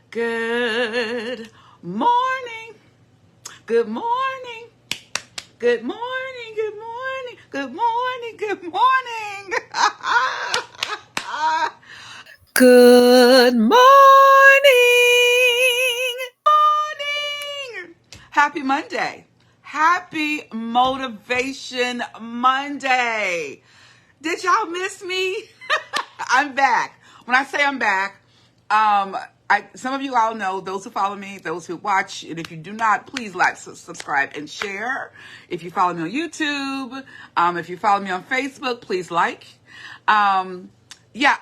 Good morning. Good morning. Good morning. Good morning. Good morning. Good morning. Good morning. Morning. Happy Monday. Happy Motivation Monday. Did y'all miss me? I'm back. When I say I'm back, some of you all know, those who follow me, those who watch, and if you do not, please like, subscribe, and share. If you follow me on YouTube, if you follow me on Facebook, please like. I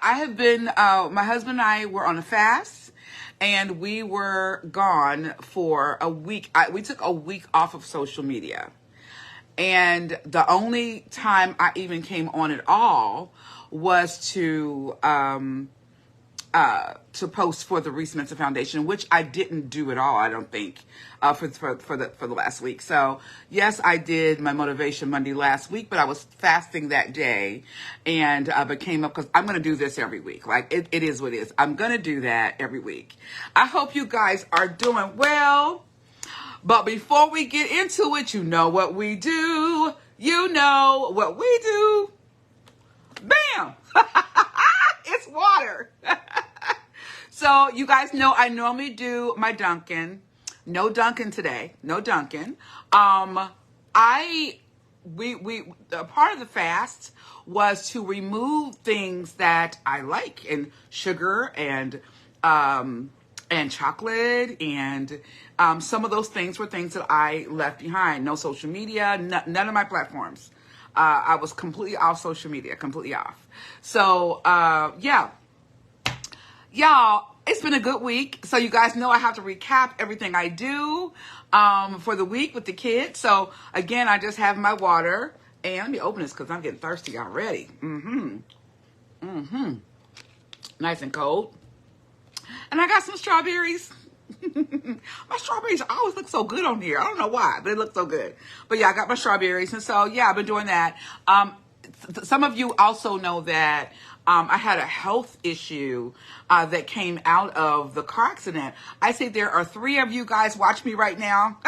have been, my husband and I were on a fast, and we were gone for a week. We took a week off of social media. And the only time I even came on at all was to post for the Reese-Mensah Foundation, which I didn't do at all, I don't think, for the last week. So yes, I did my Motivation Monday last week, but I was fasting that day, and but came up because I'm going to do this every week. Like it is what it is. I'm going to do that every week. I hope you guys are doing well. But before we get into it, you know what we do. You know what we do. Bam! It's water. So you guys know I normally do my Dunkin'. No Dunkin' today. No Dunkin'. Part of the fast was to remove things that I like, and sugar and chocolate, and some of those things were things that I left behind. No social media, none of my platforms. I was completely off social media, completely off. So, y'all, it's been a good week. So you guys know I have to recap everything I do for the week with the kids. So again, I just have my water, and let me open this because I'm getting thirsty already. Nice and cold. And I got some strawberries. My strawberries always look so good on here. I don't know why, but it looks so good. But yeah, I got my strawberries. And so, yeah, I've been doing that. Some of you also know that I had a health issue that came out of the car accident. I see there are 3 of you guys watch me right now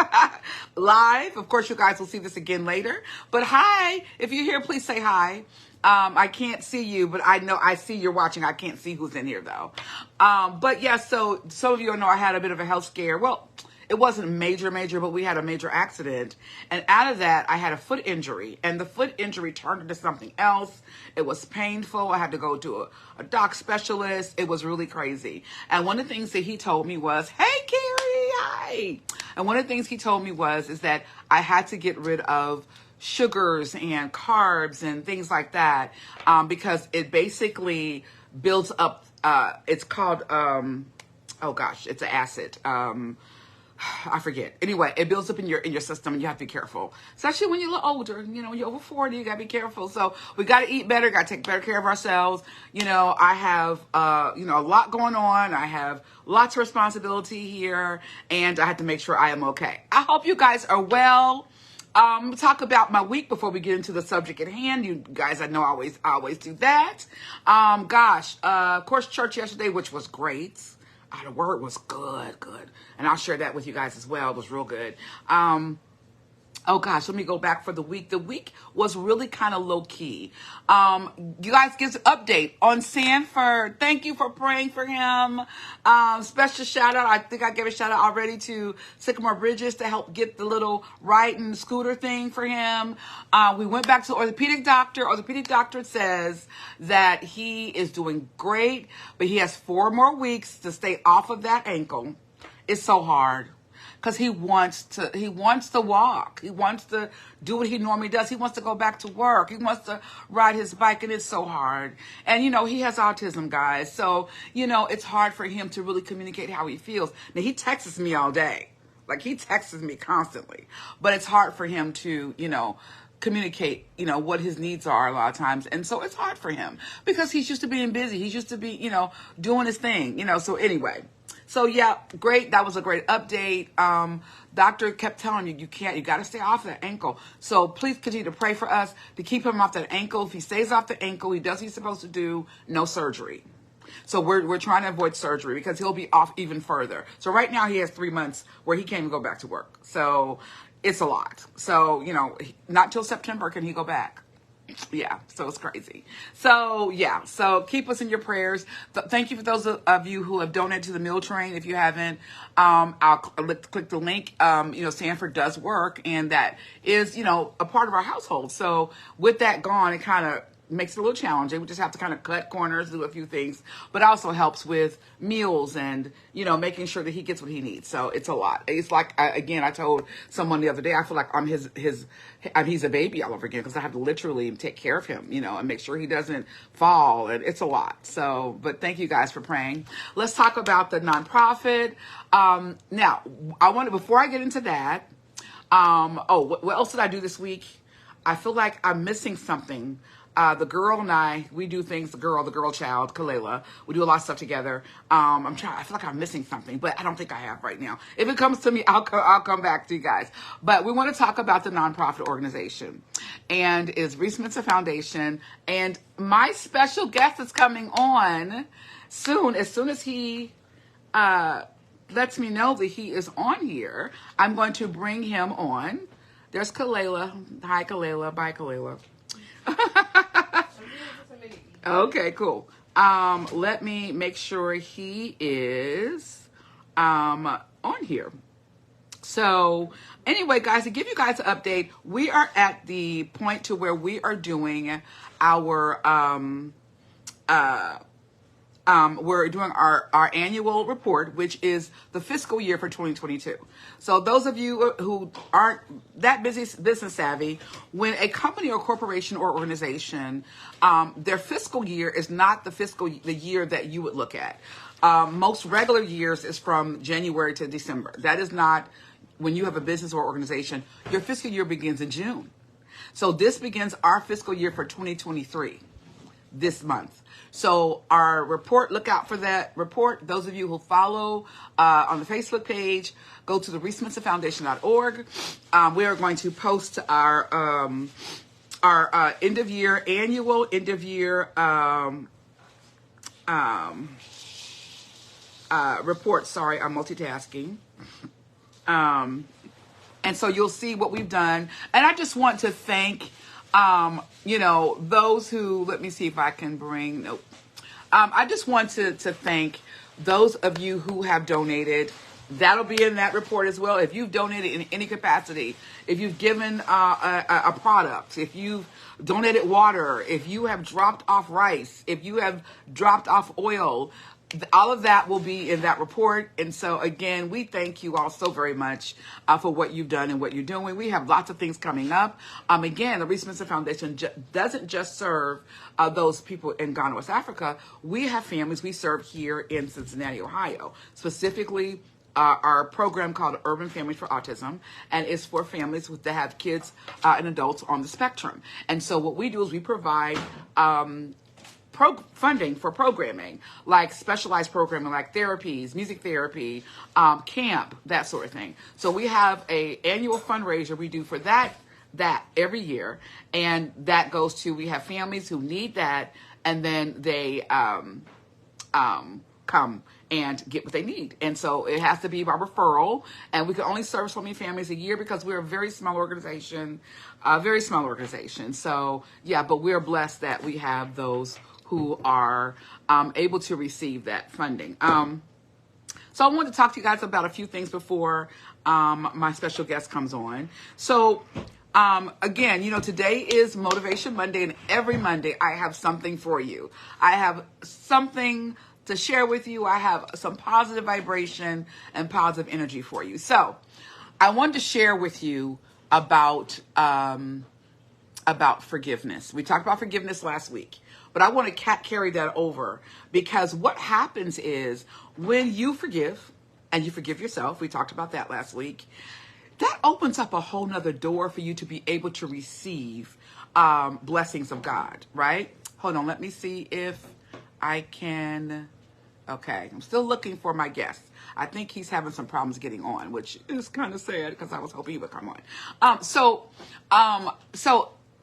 live. Of course, you guys will see this again later. But hi, if you're here, please say hi. I can't see you, but I know I see you're watching. I can't see who's in here though. But yeah, so some of you know I had a bit of a health scare. Well, it wasn't major, but we had a major accident. And out of that, I had a foot injury, and the foot injury turned into something else. It was painful. I had to go to a doc specialist. It was really crazy. And one of the things that he told me was, hey, Carrie, hi. And one of the things he told me is that I had to get rid of sugars and carbs and things like that, because it basically builds up, it's called, it's an acid. I forget. Anyway, it builds up in your system, and you have to be careful. Especially when you're a little older, when you're over 40, you gotta be careful. So we gotta eat better, gotta take better care of ourselves. I have, a lot going on. I have lots of responsibility here, and I have to make sure I am okay. I hope you guys are well. Talk about my week before we get into the subject at hand. You guys, I know I always do that. Of course, church yesterday, which was great. The word was good. And I'll share that with you guys as well. It was real good. Let me go back for the week. The week was really kind of low key. You guys give an update on Sanford. Thank you for praying for him. Special shout out. I think I gave a shout out already to Sycamore Bridges to help get the little ride and scooter thing for him. We went back to the orthopedic doctor. Orthopedic doctor says that he is doing great, but he has 4 more weeks to stay off of that ankle. It's so hard. Because he wants to walk. He wants to do what he normally does. He wants to go back to work. He wants to ride his bike, and it's so hard. And, he has autism, guys. So, it's hard for him to really communicate how he feels. Now, he texts me all day. Like, he texts me constantly. But it's hard for him to, communicate, what his needs are a lot of times. And so it's hard for him because he's used to being busy. He's used to be, doing his thing, So anyway. So yeah, great. That was a great update. Doctor kept telling you got to stay off that ankle. So please continue to pray for us to keep him off that ankle. If he stays off the ankle, he does what he's supposed to do, no surgery. So we're trying to avoid surgery because he'll be off even further. So right now he has 3 months where he can't even go back to work. So it's a lot. So, not till September can he go back. Yeah, so it's crazy. So yeah, so keep us in your prayers. Thank you for those of you who have donated to the meal train. If you haven't, I'll click the link. Sanford does work, and that is, a part of our household. So with that gone, it kind of makes it a little challenging. We just have to kind of cut corners, do a few things, but also helps with meals and, making sure that he gets what he needs. So it's a lot. It's like, I told someone the other day, I feel like I'm he's a baby all over again because I have to literally take care of him, and make sure he doesn't fall. And it's a lot. So, but thank you guys for praying. Let's talk about the nonprofit. Now before I get into that, what else did I do this week? I feel like I'm missing something. The girl and I, we do things, the girl child, Kalela, we do a lot of stuff together. I feel like I'm missing something, but I don't think I have right now. If it comes to me, I'll come back to you guys. But we want to talk about the nonprofit organization, and is Reese-Mensah Foundation. And my special guest is coming on soon. As soon as he lets me know that he is on here, I'm going to bring him on. There's Kalela. Hi, Kalela. Bye, Kalela. Okay, cool. Let me make sure he is on here. So anyway, guys, to give you guys an update, we are at the point to where we are doing our we're doing our annual report, which is the fiscal year for 2022. So those of you who aren't that business savvy, when a company or corporation or organization, their fiscal year is not the year that you would look at. Most regular years is from January to December. That is not when you have a business or organization. Your fiscal year begins in June. So this begins our fiscal year for 2023 this month. So our report, look out for that report. Those of you who follow on the Facebook page, go to the reese-mensah-foundation.org. We are going to post our annual end of year report. Sorry, I'm multitasking. And so you'll see what we've done. And I just want to thank those who, let me see if I can bring, nope. I just want to thank those of you who have donated. That'll be in that report as well. If you've donated in any capacity, if you've given a product, if you've donated water, if you have dropped off rice, if you have dropped off oil, all of that will be in that report. And so again, we thank you all so very much for what you've done and what you're doing. We have lots of things coming up. Again, the Reese-Mensah Foundation doesn't just serve those people in Ghana, West Africa. We have families we serve here in Cincinnati, Ohio, specifically our program called Urban Families for Autism, and it's for families that have kids and adults on the spectrum. And so what we do is we provide funding for programming, like specialized programming, like therapies, music therapy, camp, that sort of thing. So we have an annual fundraiser we do for that every year, and that goes to, we have families who need that, and then they come and get what they need. And so it has to be by referral, and we can only serve so many families a year because we're a very small organization, So yeah, but we're blessed that we have those who are able to receive that funding. So I want to talk to you guys about a few things before my special guest comes on. So again, today is Motivation Monday, and every Monday I have something for you. I have something to share with you. I have some positive vibration and positive energy for you. So I wanted to share with you about forgiveness. We talked about forgiveness last week, but I want to carry that over, because what happens is when you forgive and you forgive yourself, we talked about that last week, that opens up a whole nother door for you to be able to receive blessings of God, right? Hold on, let me see if I can. Okay, I'm still looking for my guest. I think he's having some problems getting on, which is kind of sad because I was hoping he would come on. So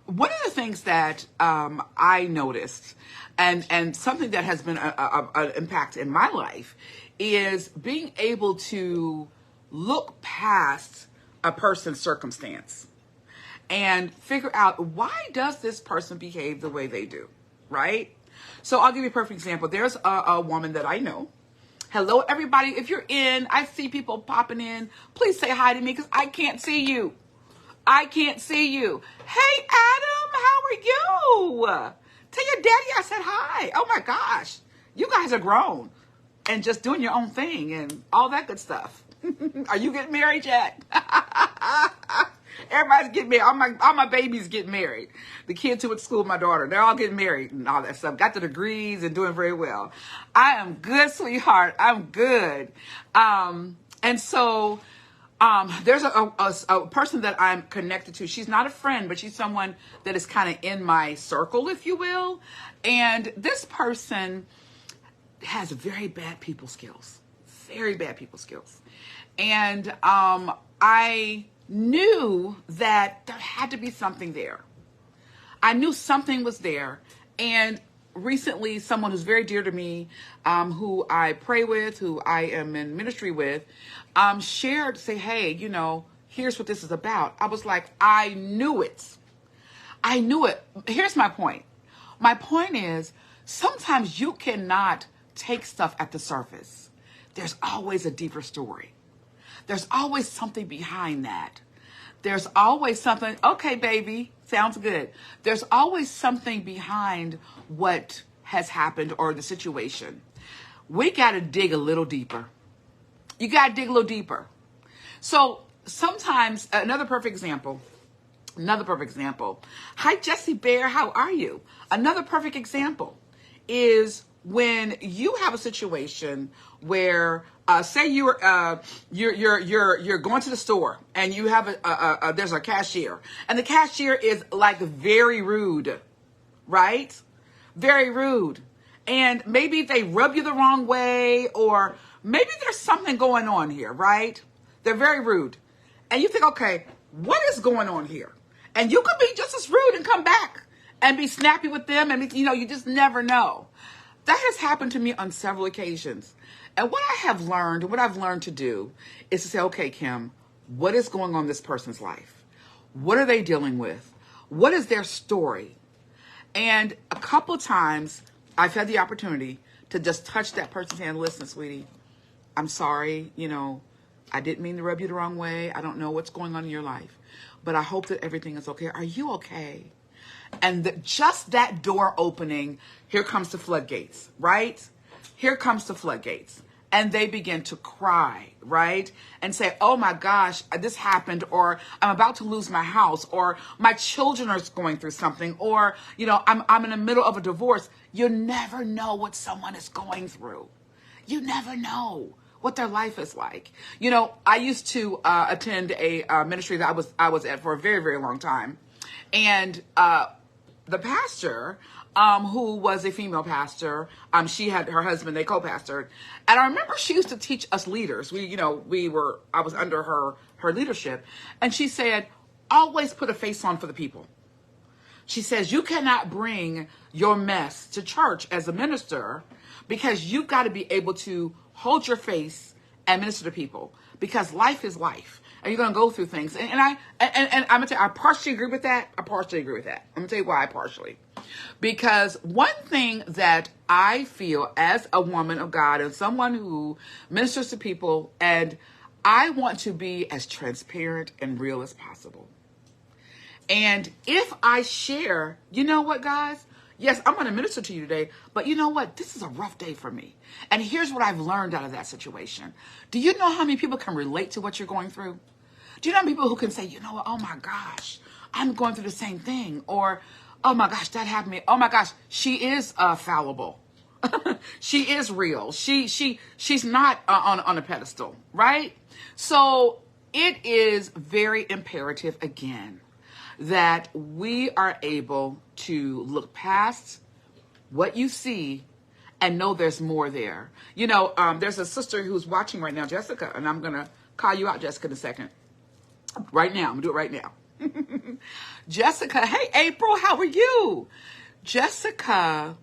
one of the things that I noticed, and something that has been an impact in my life, is being able to look past a person's circumstance and figure out, why does this person behave the way they do, right? So I'll give you a perfect example. There's a woman that I know. Hello, everybody. If you're in, I see people popping in. Please say hi to me because I can't see you. I can't see you. Hey, Adam, how are you? Tell your daddy I said hi. Oh my gosh. You guys are grown and just doing your own thing and all that good stuff. Are you getting married yet? Everybody's getting married. All my babies getting married. The kids who went to school with my daughter, they're all getting married and all that stuff. Got the degrees and doing very well. I am good, sweetheart. I'm good. And so there's a person that I'm connected to. She's not a friend, but she's someone that is kind of in my circle, if you will. And this person has very bad people skills. Very bad people skills. And I knew that there had to be something there. I knew something was there. And recently, someone who's very dear to me, who I pray with, who I am in ministry with, shared, say, hey, you know, here's what this is about. I was like, I knew it. I knew it. Here's my point. My point is, sometimes you cannot take stuff at the surface. There's always a deeper story. There's always something behind that. There's always something, okay, baby, sounds good. There's always something behind what has happened or the situation. We got to dig a little deeper. You got to dig a little deeper. So sometimes, another perfect example. Hi, Jessie Bear, how are you? Another perfect example is when you have a situation where, say you're going to the store and you have there's a cashier and the cashier is like very rude, right? Very rude. And maybe they rub you the wrong way, or maybe there's something going on here, right? They're very rude. And you think, okay, what is going on here? And you could be just as rude and come back and be snappy with them. And, you know, you just never know. That has happened to me on several occasions. And what I have learned, what I've learned to do is to say, okay, Kim, what is going on in this person's life? What are they dealing with? What is their story? And a couple of times I've had the opportunity to just touch that person's hand. Listen, sweetie, I'm sorry. You know, I didn't mean to rub you the wrong way. I don't know what's going on in your life, but I hope that everything is okay. Are you okay? And just that door opening, here comes the floodgates, right? Here comes the floodgates. And they begin to cry, right? And say, oh my gosh, this happened, or I'm about to lose my house, or my children are going through something, or, you know, I'm in the middle of a divorce. You never know what someone is going through. You never know what their life is like. You know, I used to attend a ministry that I was at for a very, very long time. And the pastor, who was a female pastor, she had her husband, they co-pastored. And I remember she used to teach us leaders. I was under her leadership. And she said, always put a face on for the people. She says, you cannot bring your mess to church as a minister, because you've got to be able to hold your face and minister to people, because life is life. And you're going to go through things. And I'm going to tell you, I partially agree with that. I'm going to tell you why partially. Because one thing that I feel as a woman of God and someone who ministers to people, and I want to be as transparent and real as possible. And if I share, you know what, guys? Yes, I'm going to minister to you today, but you know what? This is a rough day for me. And here's what I've learned out of that situation. Do you know how many people can relate to what you're going through? Do you know people who can say, you know what? Oh my gosh, I'm going through the same thing. Or, oh my gosh, that happened to me. Oh my gosh, she is fallible. She is real. She's not on a pedestal, right? So it is very imperative, again, that we are able to look past what you see and know there's more there. You know, there's a sister who's watching right now, Jessica, and I'm going to call you out, Jessica, in a second. Right now. I'm going to do it right now. Jessica, hey April, how are you? Jessica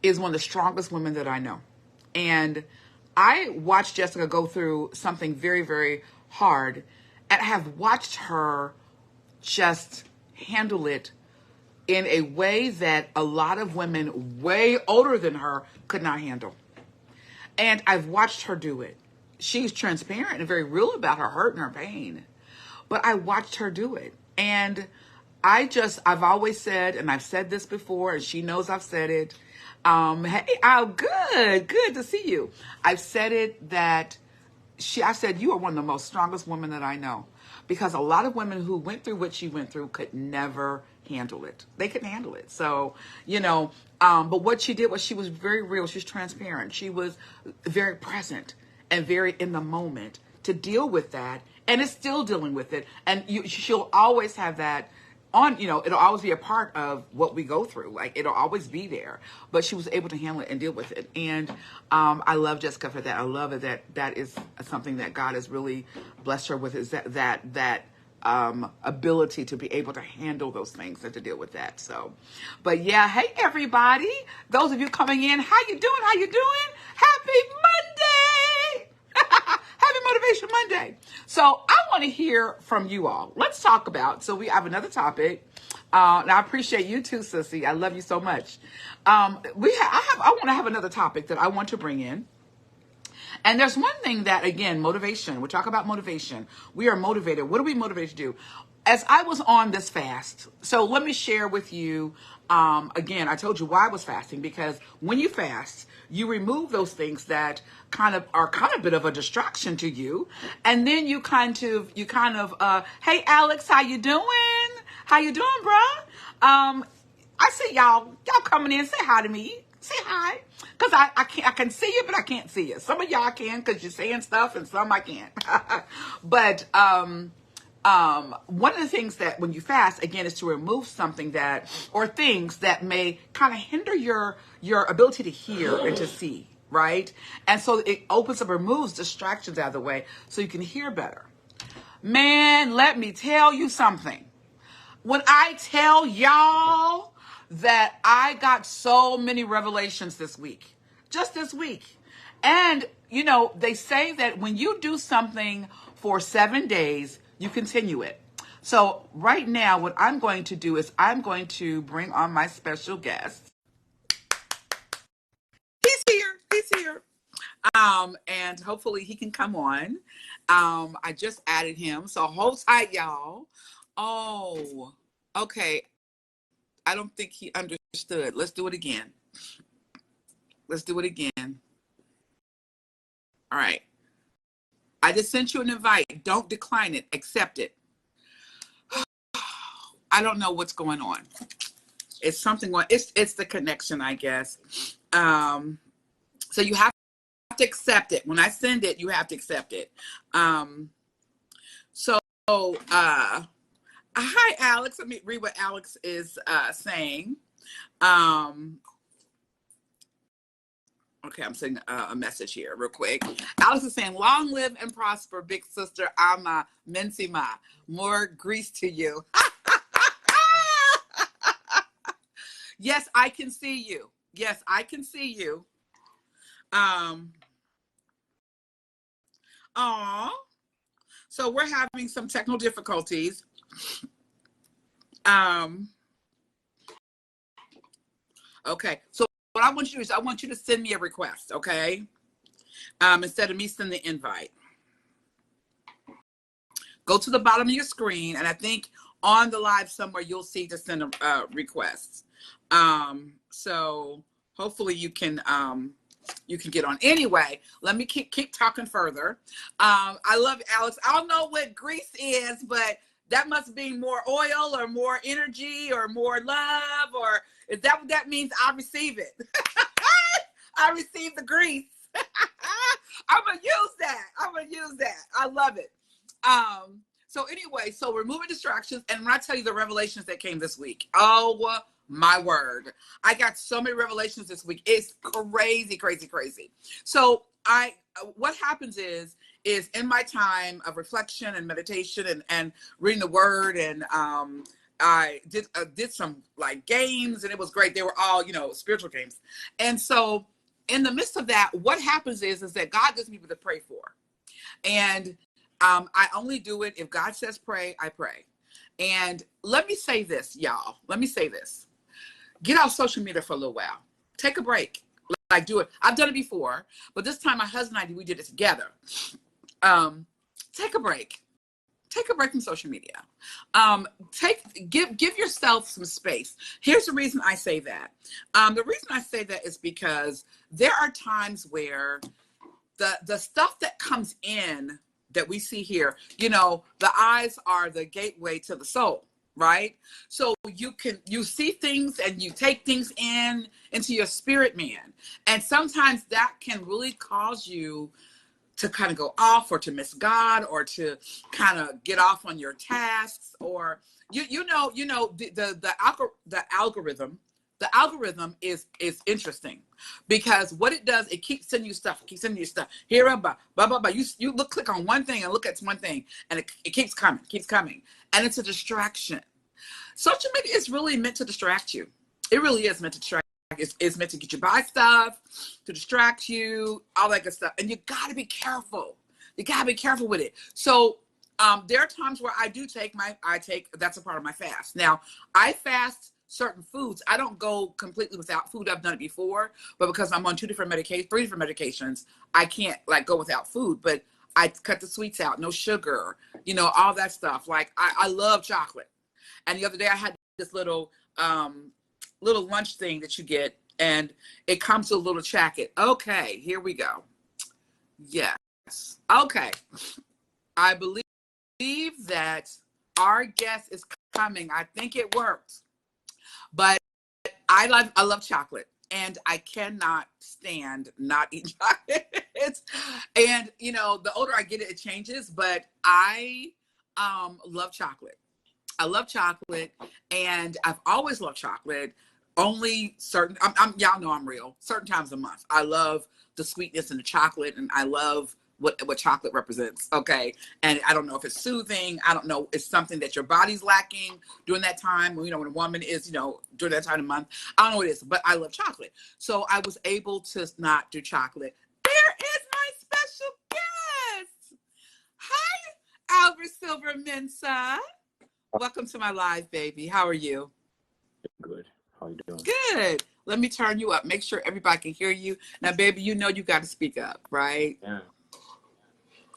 is one of the strongest women that I know. And I watched Jessica go through something very, very hard and have watched her just handle it in a way that a lot of women way older than her could not handle. And I've watched her do it. She's transparent and very real about her hurt and her pain. But I watched her do it. And I've always said, and I've said this before, and she knows I've said it. Hey, oh, good to see you. I've said it that I said, you are one of the most strongest women that I know. Because a lot of women who went through what she went through could never handle it. They couldn't handle it. So, but what she did was she was very real. She was transparent. She was very present and very in the moment to deal with that. And is still dealing with it. And she'll always have that on, it'll always be a part of what we go through. Like, it'll always be there. But she was able to handle it and deal with it. And I love Jessica for that. I love it that is something that God has really blessed her with, is that ability to be able to handle those things and to deal with that. So, but yeah, hey everybody. Those of you coming in, how you doing? Happy Monday! Happy Motivation Monday. So I want to hear from you all. Let's talk about, so we have another topic. And I appreciate you too, Sissy. I love you so much. I want to have another topic that I want to bring in. And there's one thing that, again, motivation. We talk about motivation. We are motivated. What are we motivated to do? As I was on this fast, so let me share with you, again, I told you why I was fasting, because when you fast, you remove those things that are a bit of a distraction to you. And then you kind of, hey, Alex, how you doing? How you doing, bruh? I see y'all coming in. Say hi to me. Say hi. Because I can see you, but I can't see you. Some of y'all can because you're saying stuff, and some I can't. But one of the things that when you fast, again, is to remove something or things that may kind of hinder your ability to hear and to see, right? And so it opens up, removes distractions out of the way so you can hear better. Man, let me tell you something. When I tell y'all that I got so many revelations this week, just this week. And, they say that when you do something for 7 days, you continue it. So right now, what I'm going to do is I'm going to bring on my special guest. He's here. And hopefully he can come on. I just added him, so hold tight, y'all. Oh, okay. I don't think he understood. Let's do it again. All right. I just sent you an invite. Don't decline it. Accept it. I don't know what's going on. It's something going. It's the connection, I guess. So you have to accept it. When I send it, you have to accept it. Hi, Alex. Let me read what Alex is saying. Okay, I'm sending a message here real quick. Alex is saying, long live and prosper, big sister Ama Mensima. More grease to you. Yes, I can see you. Yes, I can see you. So we're having some technical difficulties. Okay, so what I want you to do is I want you to send me a request, okay? Instead of me sending the invite. Go to the bottom of your screen, and I think on the live somewhere you'll see to send a request. So hopefully you can get on. Anyway, let me keep talking further. I love Alex. I don't know what grease is, but that must be more oil or more energy or more love, or is that what that means? I receive it. I receive the grease. I'm gonna use that. I love it. So anyway, so removing distractions, and when I tell you the revelations that came this week, oh my word, I got so many revelations this week. It's crazy. So what happens is is in my time of reflection and meditation and reading the word. And I did some like games, and it was great. They were all, you know, spiritual games. And so in the midst of that, what happens is that God gives me people to pray for. And I only do it if God says pray, I pray. And let me say this, y'all. Let me say this. Get off social media for a little while. Take a break. Like, do it. I've done it before, but this time my husband and I, we did it together. Take a break. Take a break from social media. Give yourself some space. Here's the reason I say that. The reason I say that is because there are times where the stuff that comes in that we see here, you know, the eyes are the gateway to the soul, right? So you see things and you take things into your spirit, man. And sometimes that can really cause you to kind of go off, or to miss God, or to kind of get off on your tasks, or you know the algorithm. The algorithm is interesting, because what it does, it keeps sending you stuff. Here, blah, blah, blah. You click on one thing and look at one thing, and it keeps coming. And it's a distraction. Social media is really meant to distract you. It really is meant to distract. It's meant to get you buy stuff, to distract you, all that good stuff. And you got to be careful. You got to be careful with it. So there are times where I take, that's a part of my fast. Now, I fast certain foods. I don't go completely without food. I've done it before, but because I'm on three different medications, I can't like go without food. But I cut the sweets out, no sugar, you know, all that stuff. Like I love chocolate. And the other day I had this little lunch thing that you get, and it comes with a little jacket. Okay, here we go. Yes. Okay. I believe that our guest is coming. I think it worked. But I love chocolate, and I cannot stand not eating chocolate. And you know, the older I get, it changes, but I love chocolate. I love chocolate, and I've always loved chocolate. Only certain, y'all know I'm real. Certain times a month, I love the sweetness and the chocolate, and I love what chocolate represents. Okay, and I don't know if it's soothing. I don't know. It's something that your body's lacking during that time. You know, when a woman is, you know, during that time of month. I don't know what it is, but I love chocolate. So I was able to not do chocolate. There is my special guest. Hi, Albert Silver-Mensah. Welcome to my live, baby. How are you? Good. How you doing? Good. Let me turn you up. Make sure everybody can hear you. Now, baby, you know you got to speak up, right? Yeah.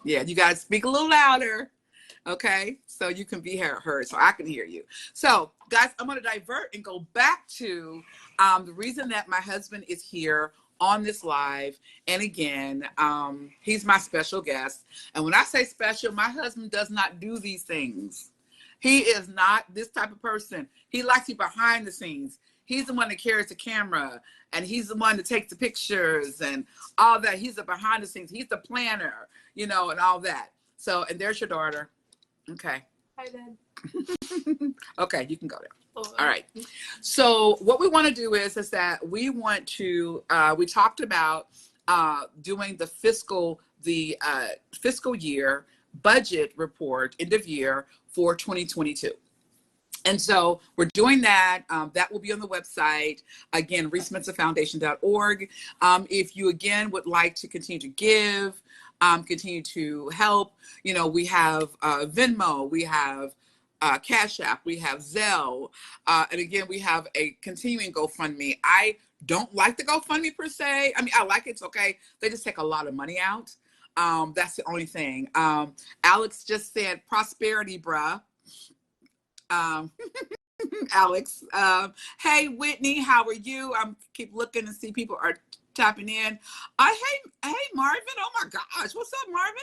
Yeah, you got to speak a little louder, okay? So you can be heard, so I can hear you. So, guys, I'm going to divert and go back to the reason that my husband is here on this live. And again, he's my special guest. And when I say special, my husband does not do these things. He is not this type of person. He likes you behind the scenes. He's the one that carries the camera, and he's the one that takes the pictures and all that. He's the behind the scenes. He's the planner, you know, and all that. So, and there's your daughter. Okay. Hi, Dad. Okay, you can go there. Oh, all right. So what we want to do is that we want to, we talked about doing the fiscal year budget report end of year for 2022. And so we're doing that. That will be on the website. Again, reese-mensahfoundation.org. If you, again, would like to continue to give, continue to help, you know, we have Venmo, we have Cash App, we have Zelle. And again, we have a continuing GoFundMe. I don't like the GoFundMe per se. I mean, I like it. It's okay. They just take a lot of money out. That's the only thing. Alex just said prosperity, bruh. Alex. Hey, Whitney, how are you? I'm keep looking to see people are tapping in. Hey, Marvin. Oh my gosh. What's up, Marvin?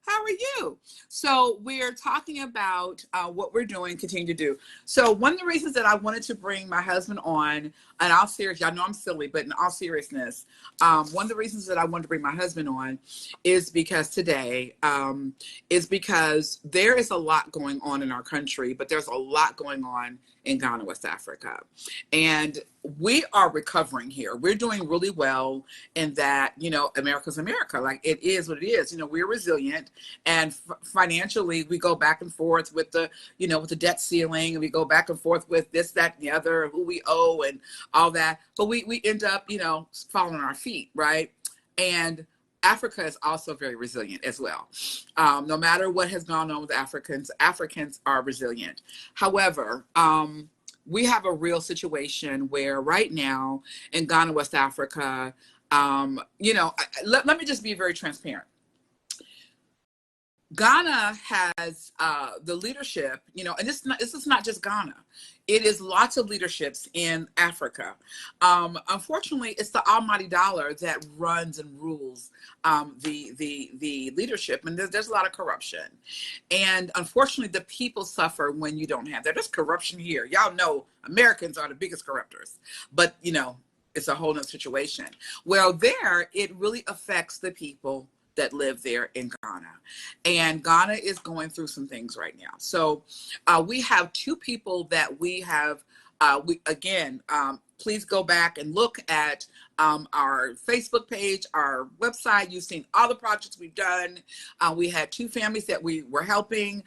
How are you? So we're talking about what we're doing, continue to do. So one of the reasons that I wanted to bring my husband on, and all seriousness, y'all know I'm silly, but in all seriousness, one of the reasons that I wanted to bring my husband on is because today, is because there is a lot going on in our country, but there's a lot going on in Ghana, West Africa. And we are recovering here. We're doing really well in that, you know, America's America. Like, it is what it is. You know, we're resilient, and financially we go back and forth with the, you know, with the debt ceiling, and we go back and forth with this, that, and the other, who we owe and all that. But we end up, you know, falling on our feet, right? And Africa is also very resilient as well. No matter what has gone on with Africans are resilient. However, we have a real situation where right now in Ghana, West Africa, you know, let me just be very transparent. Ghana has the leadership, you know, and this is not just Ghana. It is lots of leaderships in Africa. Unfortunately, it's the almighty dollar that runs and rules the leadership, and there's a lot of corruption. And unfortunately, the people suffer when you don't have that. There's corruption here. Y'all know Americans are the biggest corruptors, but you know, it's a whole nother situation. Well, there, it really affects the people that live there in Ghana. And Ghana is going through some things right now. So we have two people that we have, please go back and look at our Facebook page, our website. You've seen all the projects we've done. We had two families that we were helping.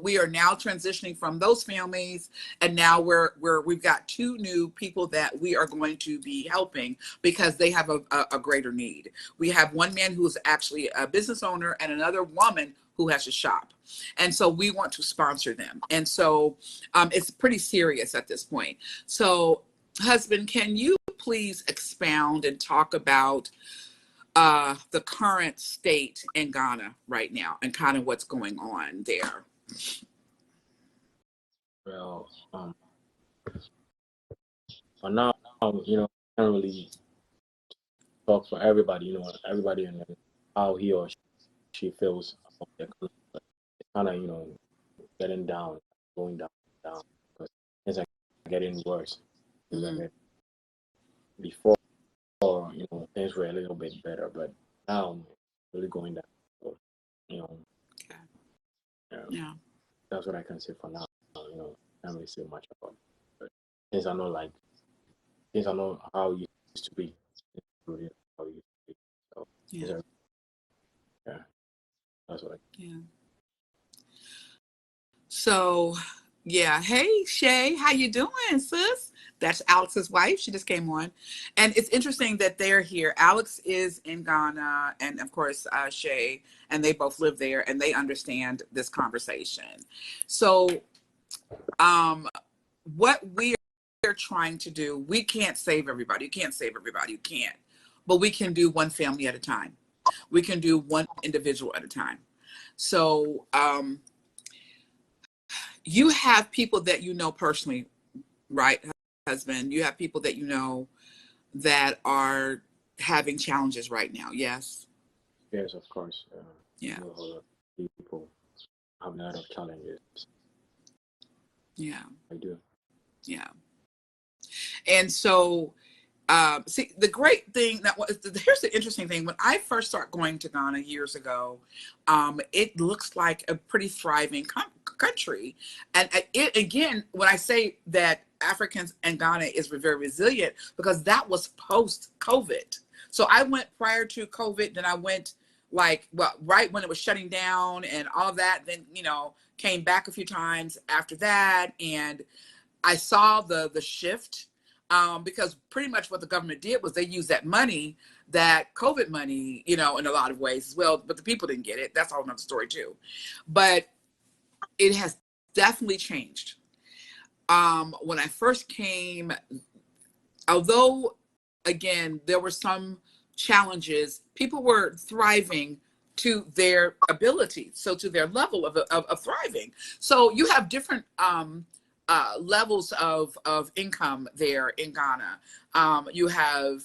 We are now transitioning from those families, and now we've got two new people that we are going to be helping because they have a greater need. We have one man who is actually a business owner and another woman who has a shop. And so we want to sponsor them. And so it's pretty serious at this point. So, husband, can you please expound and talk about the current state in Ghana right now and kind of what's going on there? Well, for now, you know, I can't really talk for everybody, you know, everybody and how he or she feels about their country. But it's kind of, you know, getting down, going down, because things are getting worse. Mm-hmm. Before, you know, things were a little bit better, but now it's really going down. So, you know, Yeah. That's what I can say for now. You know, I can't really say much about it. But things are not how it used to be. How it used to be. So, Yeah. That's what Yeah. So, yeah. Hey, Shay, how you doing, sis? That's Alex's wife. She just came on. And it's interesting that they're here. Alex is in Ghana, and of course, Shay, and they both live there, and they understand this conversation. So, what we are trying to do, we can't save everybody. You can't save everybody. You can't. But we can do one family at a time. We can do one individual at a time. So, you have people that you know personally, right, husband? You have people that you know that are having challenges right now, yes? Yes, of course. Yeah. A lot of people have a lot of challenges. Yeah. I do. Yeah. And so, see, the great thing here's the interesting thing. When I first started going to Ghana years ago, it looks like a pretty thriving country. And it, again, when I say that Africans and Ghana is very resilient, because that was post-COVID. So I went prior to COVID, then I went right when it was shutting down and all of that, then, you know, came back a few times after that. And I saw the shift. Because pretty much what the government did was they used that money, that COVID money, you know, in a lot of ways as well, but the people didn't get it. That's a whole nother story too. But it has definitely changed. When I first came, although, again, there were some challenges, people were thriving to their ability, so to their level of thriving. So you have different levels of income there in Ghana. You have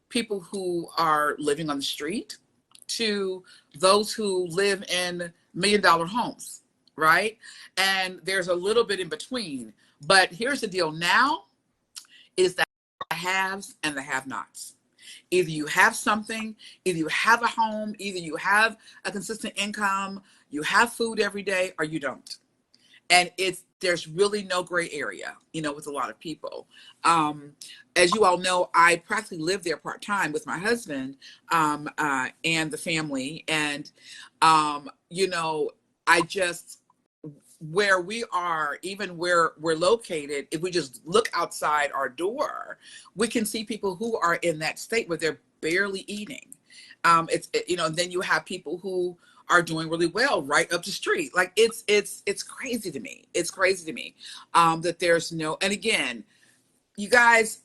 people who are living on the street to those who live in $1 million homes, right? And there's a little bit in between. But here's the deal now is that the haves and the have-nots. Either you have something, either you have a home, either you have a consistent income, you have food every day, or you don't. And there's really no gray area, you know, with a lot of people. As you all know, I practically live there part-time with my husband, and the family. And, you know, I just, where we are, even where we're located, if we just look outside our door, we can see people who are in that state where they're barely eating. You know, and then you have people who are doing really well right up the street. Like it's crazy to me. It's crazy to me, that there's no, and again, you guys,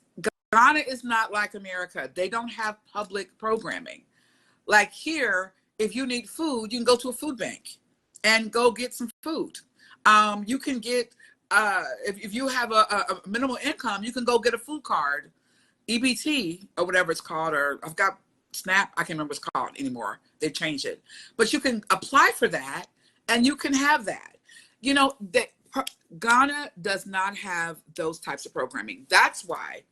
Ghana is not like America. They don't have public programming. Like here, if you need food, you can go to a food bank and go get some food. You can get, if you have a minimal income, you can go get a food card, EBT or whatever it's called, or I've got SNAP, I can't remember what it's called anymore. They changed it. But you can apply for that and you can have that. You know, Ghana does not have those types of programming. That's why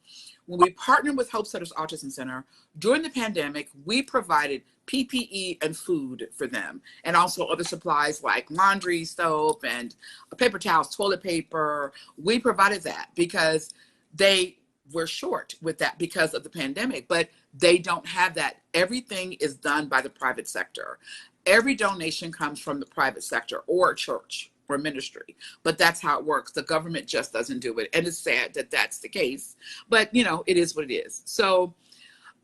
when we partnered with Hope Setters Autism Center during the pandemic, we provided PPE and food for them, and also other supplies like laundry soap and paper towels, toilet paper. We provided that because they were short with that because of the pandemic, but they don't have that. Everything is done by the private sector. Every donation comes from the private sector or church or ministry, but that's how it works. The government just doesn't do it. And it's sad that that's the case, but you know, it is what it is. So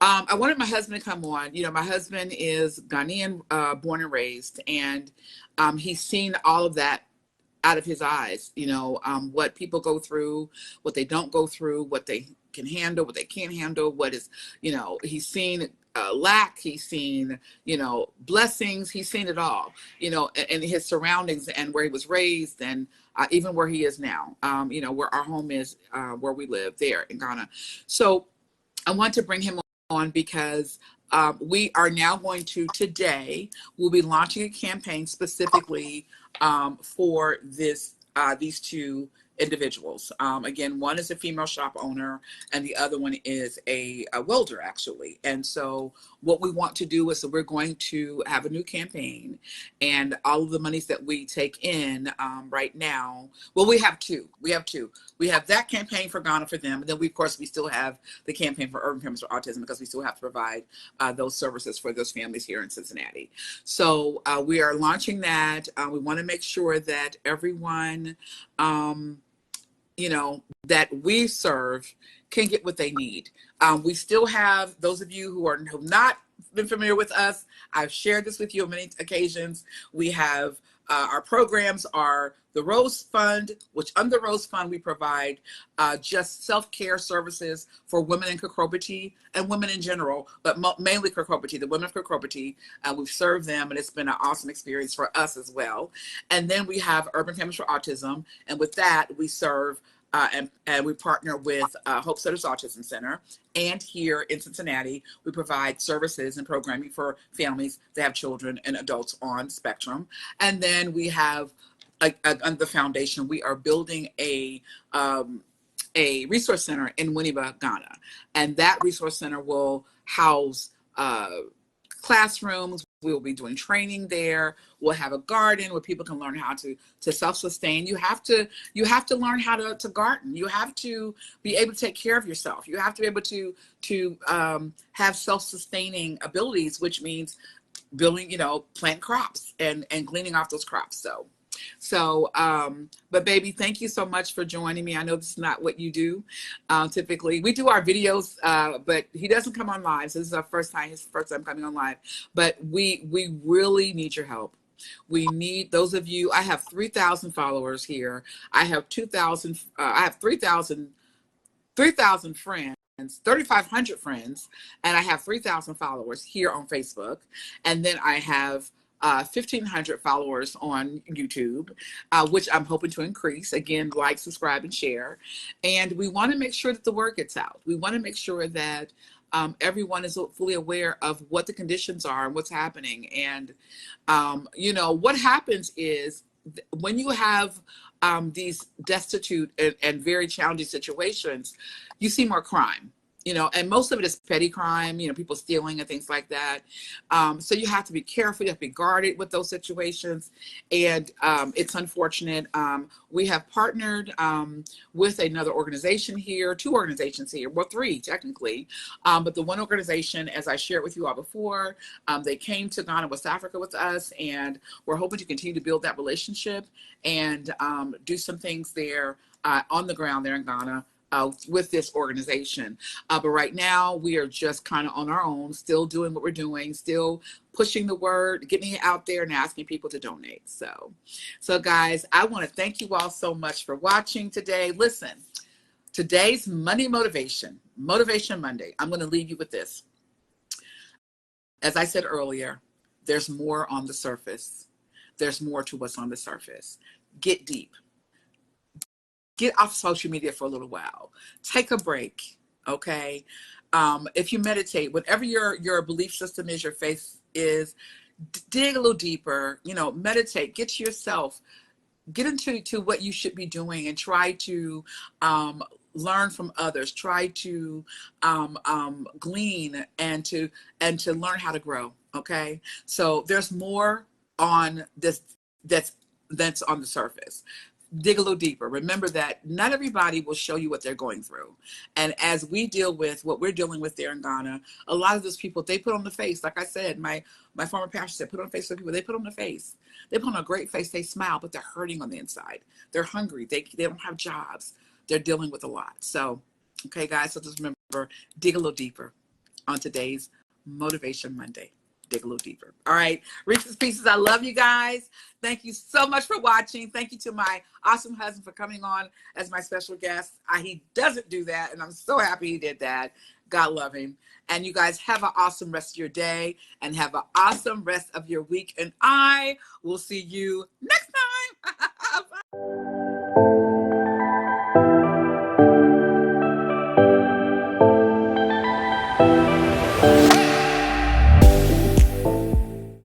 I wanted my husband to come on. You know, my husband is Ghanaian, born and raised, and he's seen all of that out of his eyes, you know, what people go through, what they don't go through, what they can handle, what they can't handle, what is, you know, he's seen lack, he's seen, you know, blessings, he's seen it all, you know, in his surroundings and where he was raised, and even where he is now, you know, where our home is, where we live there in Ghana. So I want to bring him on because we are now going to, today, we'll be launching a campaign specifically for these two individuals. Again, one is a female shop owner and the other one is a welder, actually. And so what we want to do is, so we're going to have a new campaign, and all of the monies that we take in right now, well, we have two. We have that campaign for Ghana for them. And then we, of course, we still have the campaign for Urban Families for Autism, because we still have to provide those services for those families here in Cincinnati. So we are launching that. We want to make sure that everyone, you know, that we serve can get what they need. We still have those of you who have not been familiar with us. I've shared this with you on many occasions. We have our programs are the Rose Fund, which under Rose Fund, we provide just self-care services for women in Kokropati and women in general, but mainly Kokropati, the women of Kokropati. We've served them, and it's been an awesome experience for us as well. And then we have Urban Families for Autism, and with that, we serve and we partner with Hope Setters Autism Center. And here in Cincinnati, we provide services and programming for families that have children and adults on spectrum. And then we have, under the foundation, we are building a resource center in Winneba, Ghana. And that resource center will house classrooms. We will be doing training there. We'll have a garden where people can learn how to self-sustain. You have to learn how to garden. You have to be able to take care of yourself. You have to be able to have self-sustaining abilities, which means building, you know, plant crops and gleaning off those crops. So, but baby, thank you so much for joining me. I know this is not what you do. Typically we do our videos, but he doesn't come on live. So this is his first time coming on live, but we really need your help. We need those of you. I have 3,000 followers here. I have 2,000, I have 3,000 friends, 3,500 friends, and I have 3,000 followers here on Facebook. And then I have 1,500 followers on YouTube, which I'm hoping to increase. Again, like, subscribe, and share. And we want to make sure that the word gets out. We want to make sure that everyone is fully aware of what the conditions are and what's happening. And, you know, what happens is when you have these destitute and very challenging situations, you see more crime. you know, and most of it is petty crime, you know, people stealing and things like that. So you have to be careful, you have to be guarded with those situations. And it's unfortunate. We have partnered with another organization here, two organizations here, well, three technically. But the one organization, as I shared with you all before, they came to Ghana, West Africa with us, and we're hoping to continue to build that relationship and do some things there on the ground there in Ghana. With this organization. But right now we are just kind of on our own, still doing what we're doing, still pushing the word, getting it out there and asking people to donate. So guys, I want to thank you all so much for watching today. Listen, today's Monday Motivation Monday, I'm going to leave you with this. As I said earlier, there's more on the surface. There's more to what's on the surface. Get deep. Get off social media for a little while. Take a break, okay? If you meditate, whatever your belief system is, your faith is, dig a little deeper, you know, meditate, get into what you should be doing and try to learn from others, try to glean and to learn how to grow, okay? So there's more on this that's on the surface. Dig a little deeper. Remember that not everybody will show you what they're going through. And as we deal with what we're dealing with there in Ghana, a lot of those people, they put on the face. Like I said, my former pastor said, put on the face of people. They put on the face. They put on a great face. They smile, but they're hurting on the inside. They're hungry. They don't have jobs. They're dealing with a lot. So, okay, guys, so just remember, dig a little deeper on today's Motivation Monday. Dig a little deeper. All right. Reese's Pieces, I love you guys. Thank you so much for watching. Thank you to my awesome husband for coming on as my special guest. He doesn't do that, and I'm so happy he did that. God love him. And you guys have an awesome rest of your day and have an awesome rest of your week. And I will see you next